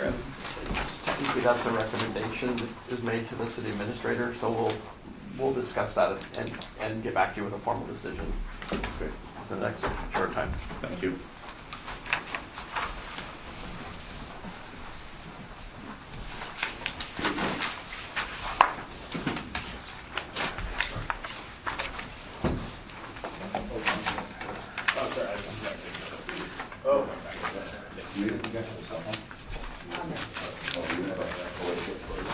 it. Technically, that's a recommendation that is made to the city administrator, so we'll discuss that and get back to you with a formal decision Okay. for the next short time. Thank you.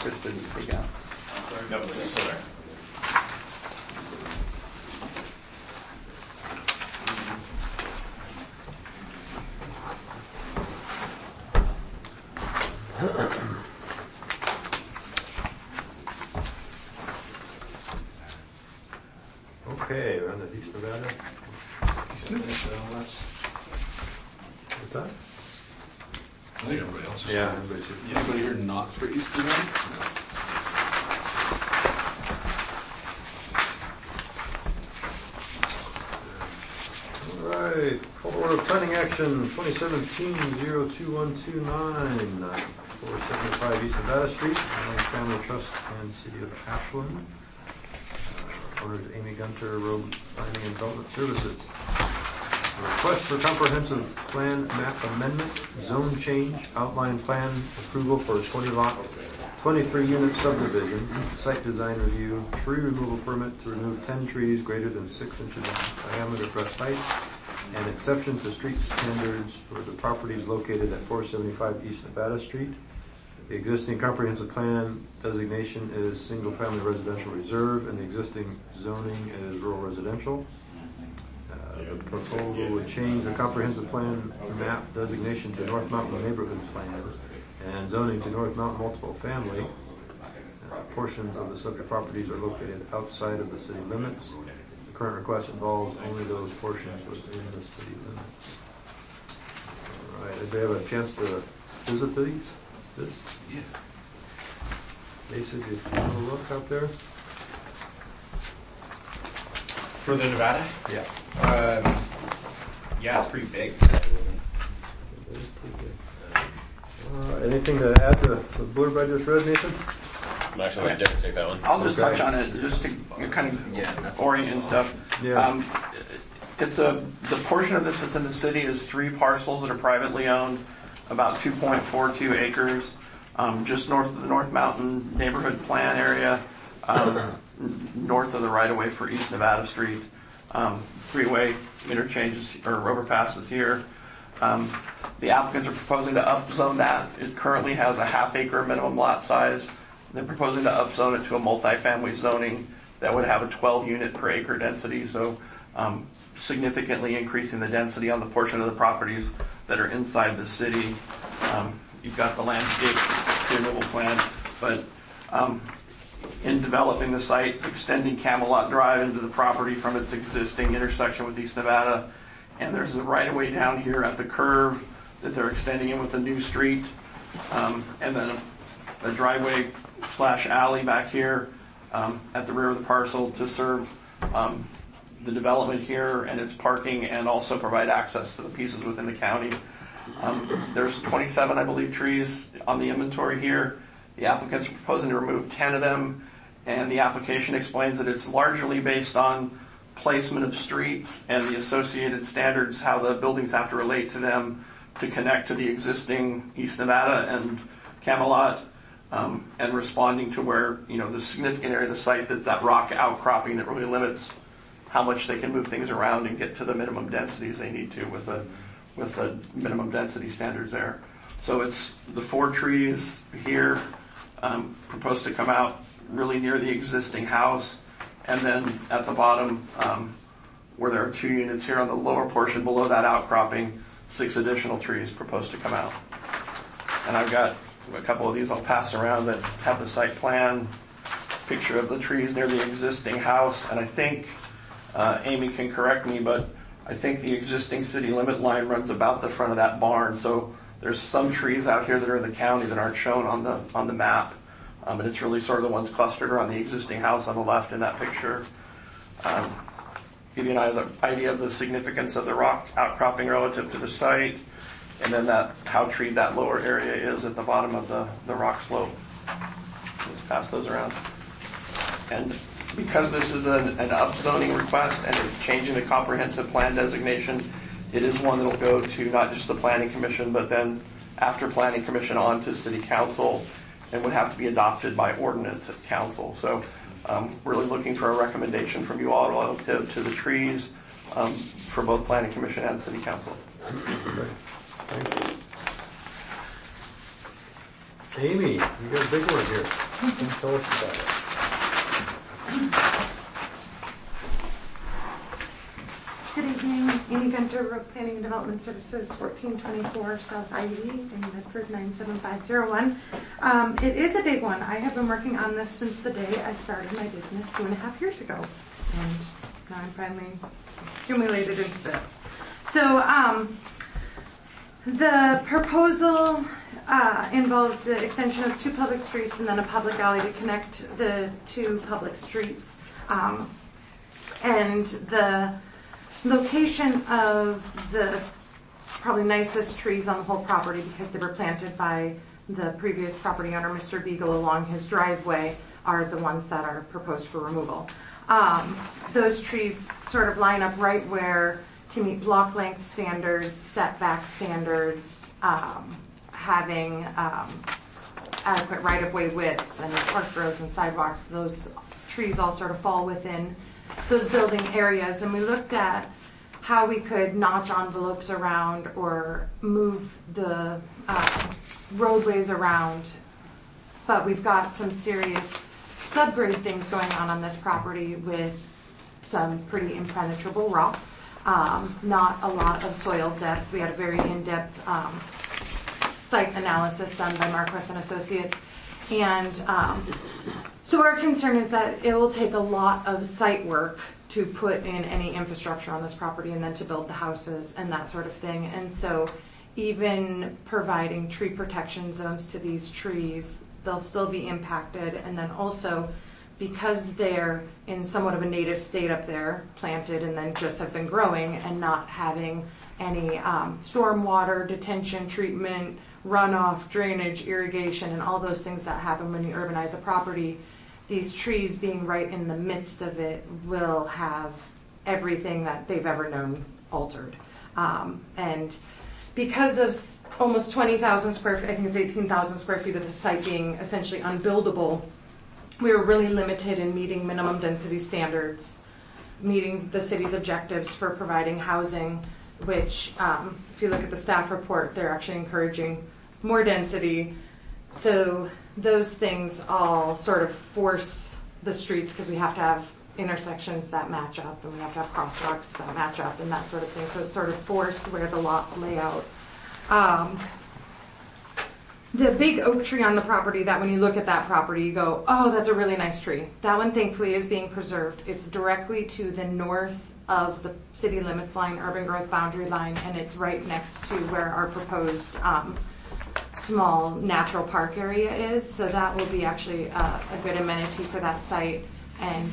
Chris didn't speak out. No, it's still there. Okay, we're on the East Nevada. What's that? I think everybody else is. Yeah, everybody's here. Anybody here not for East Nevada? All right, call to order planning action 2017-02129, 475 East Nevada Street, Island Family Trust and City of Ashland. Owners Amy Gunter, Road Planning and Development Services. A request for comprehensive plan map amendment, zone change, outline plan approval for a 20-lot, 23-unit subdivision, site design review, tree removal permit to remove 10 trees greater than 6 inches in diameter crest height, and exception to street standards for the properties located at 475 East Nevada Street. The existing comprehensive plan designation is single-family residential reserve, and the existing zoning is rural residential. The proposal would change the comprehensive plan map designation to North Mountain Neighborhood Plan and zoning to North Mountain Multiple Family. Portions of the subject properties are located outside of the city limits. The current request involves only those portions within the city limits. All right, did they have a chance to visit these? Yeah. Jason, if you want to look out there. For the Nevada? Yeah. Yeah, it's pretty big. Anything to add to the blurb I just read, Nathan? Actually, let's just take that one. I'll just Okay. touch on it just to kind of orient and stuff. Yeah. It's the portion of this that's in the city is 3 parcels that are privately owned, about 2.42 acres, just north of the North Mountain Neighborhood Plan area, north of the right-of-way for East Nevada Street. Freeway interchanges or overpasses here. The applicants are proposing to upzone that. It currently has a half-acre minimum lot size. They're proposing to upzone it to a multifamily zoning that would have a 12-unit per acre density, so significantly increasing the density on the portion of the properties that are inside the city. You've got the landscape removal plan, but in developing the site, extending Camelot Drive into the property from its existing intersection with East Nevada, and there's a right-of-way down here at the curve that they're extending in with a new street, and then a driveway / alley back here at the rear of the parcel to serve the development here and its parking, and also provide access to the pieces within the county. There's 27, I believe, trees on the inventory here. The applicants are proposing to remove 10 of them, and the application explains that it's largely based on placement of streets and the associated standards, how the buildings have to relate to them to connect to the existing East Nevada and Camelot, and responding to where, the significant area of the site that's that rock outcropping that really limits how much they can move things around and get to the minimum densities they need to with the minimum density standards there. So it's the 4 trees here proposed to come out really near the existing house, and then at the bottom where there are 2 units here on the lower portion below that outcropping, 6 additional trees proposed to come out. And I've got a couple of these I'll pass around that have the site plan, picture of the trees near the existing house, and I think Amy can correct me, but I think the existing city limit line runs about the front of that barn. So there's some trees out here that are in the county that aren't shown on the map, and it's really sort of the ones clustered around the existing house on the left in that picture. Give you an idea of the significance of the rock outcropping relative to the site. and then how treed that lower area is at the bottom of the rock slope. Let's pass those around. And because this is an upzoning request and it's changing the comprehensive plan designation, it is one that'll go to not just the Planning Commission, but then after Planning Commission on to City Council, and would have to be adopted by ordinance at Council. So really looking for a recommendation from you all relative to the trees for both Planning Commission and City Council. Great. Thank you. Amy, you got a big one here. Tell us about it. Good evening, Amy Gunter, Road Planning and Development Services, 1424 South Ivy in Medford 97501. It is a big one. I have been working on this since the day I started my business 2.5 years ago, and now I'm finally accumulated into this. So the proposal involves the extension of 2 public streets and then a public alley to connect the 2 public streets, and the location of the probably nicest trees on the whole property, because they were planted by the previous property owner, Mr. Beagle, along his driveway, are the ones that are proposed for removal. Those trees sort of line up right where to meet block length standards, setback standards, having adequate right-of-way widths and park roads and sidewalks. Those trees all sort of fall within those building areas, and we looked at how we could notch envelopes around or move the roadways around, but we've got some serious subgrade things going on this property with some pretty impenetrable rock, not a lot of soil depth. We had a very in-depth site analysis done by Marquess and Associates, and so our concern is that it will take a lot of site work to put in any infrastructure on this property and then to build the houses and that sort of thing. And so even providing tree protection zones to these trees, they'll still be impacted. And then also, because they're in somewhat of a native state up there, planted and then just have been growing and not having any stormwater detention, treatment, runoff, drainage, irrigation, and all those things that happen when you urbanize a property, these trees being right in the midst of it will have everything that they've ever known altered. And because of almost 20,000 square feet, I think it's 18,000 square feet of the site being essentially unbuildable, we were really limited in meeting minimum density standards, meeting the city's objectives for providing housing, which if you look at the staff report, they're actually encouraging more density. So those things all sort of force the streets, because we have to have intersections that match up and we have to have crosswalks that match up and that sort of thing. So it's sort of forced where the lots lay out. The big oak tree on the property, that when you look at that property, you go, oh, that's a really nice tree. That one, thankfully, is being preserved. It's directly to the north of the city limits line, urban growth boundary line, and it's right next to where our proposed small natural park area is. So that will be actually a good amenity for that site. And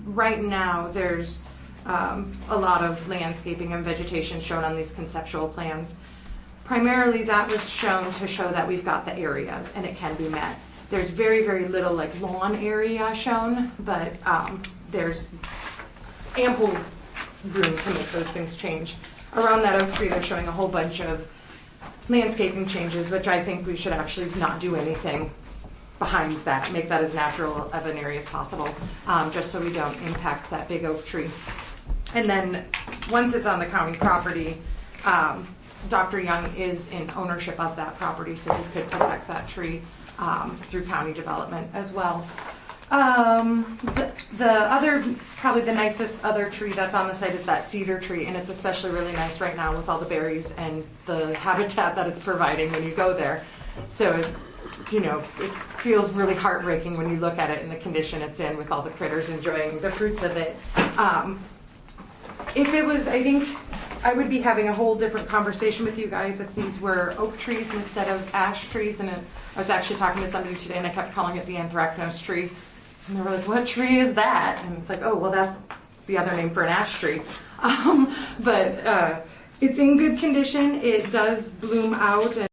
right now, there's a lot of landscaping and vegetation shown on these conceptual plans. Primarily, that was shown to show that we've got the areas and it can be met. There's very, very little like lawn area shown, but there's ample room to make those things change. Around that oak tree, they're showing a whole bunch of landscaping changes, which I think we should actually not do anything behind that, make that as natural of an area as possible, just so we don't impact that big oak tree. And then once it's on the county property, Dr. Young is in ownership of that property, so he could protect that tree through county development as well. The other, probably the nicest other tree that's on the site is that cedar tree, and it's especially really nice right now with all the berries and the habitat that it's providing when you go there. So, it feels really heartbreaking when you look at it in the condition it's in with all the critters enjoying the fruits of it. If it was, I think I would be having a whole different conversation with you guys if these were oak trees instead of ash trees. And I was actually talking to somebody today and I kept calling it the anthracnose tree. And they were like, what tree is that? And it's like, oh, well, that's the other name for an ash tree. It's in good condition. It does bloom out and